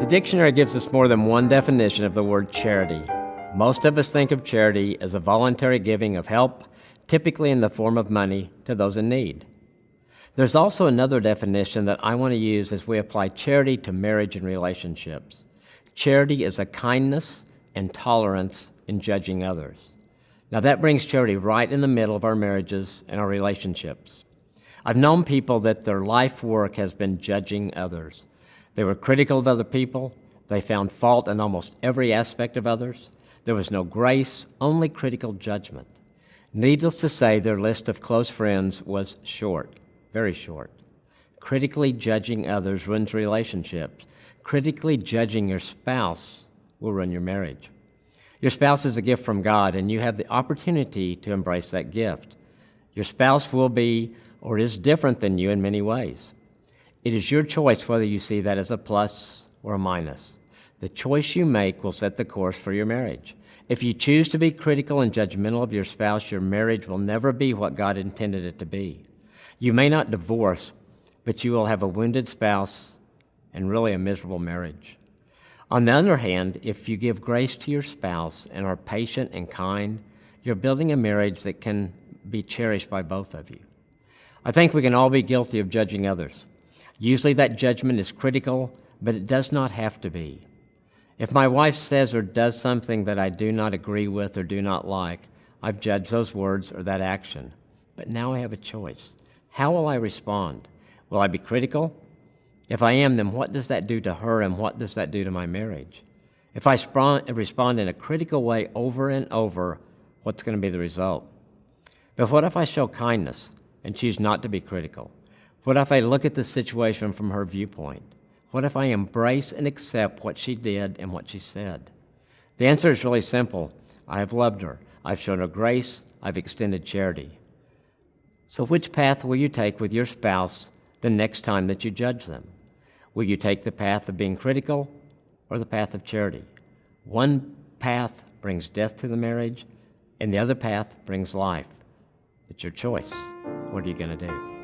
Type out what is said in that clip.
The dictionary gives us more than one definition of the word charity. Most of us think of charity as a voluntary giving of help, typically in the form of money, to those in need. There's also another definition that I want to use as we apply charity to marriage and relationships. Charity is a kindness and tolerance in judging others. Now that brings charity right in the middle of our marriages and our relationships. I've known people that their life work has been judging others. They were critical of other people. They found fault in almost every aspect of others. There was no grace, only critical judgment. Needless to say, their list of close friends was short, very short. Critically judging others ruins relationships. Critically judging your spouse will ruin your marriage. Your spouse is a gift from God, and you have the opportunity to embrace that gift. Your spouse will be or is different than you in many ways. It is your choice whether you see that as a plus or a minus. The choice you make will set the course for your marriage. If you choose to be critical and judgmental of your spouse, your marriage will never be what God intended it to be. You may not divorce, but you will have a wounded spouse and really a miserable marriage. On the other hand, if you give grace to your spouse and are patient and kind, you're building a marriage that can be cherished by both of you. I think we can all be guilty of judging others. Usually that judgment is critical, but it does not have to be. If my wife says or does something that I do not agree with or do not like, I've judged those words or that action. But now I have a choice. How will I respond? Will I be critical? If I am, then what does that do to her and what does that do to my marriage? If I respond in a critical way over and over, what's going to be the result? But what if I show kindness and choose not to be critical? What if I look at the situation from her viewpoint? What if I embrace and accept what she did and what she said? The answer is really simple. I have loved her. I've shown her grace. I've extended charity. So which path will you take with your spouse the next time that you judge them? Will you take the path of being critical or the path of charity? One path brings death to the marriage, and the other path brings life. It's your choice. What are you going to do?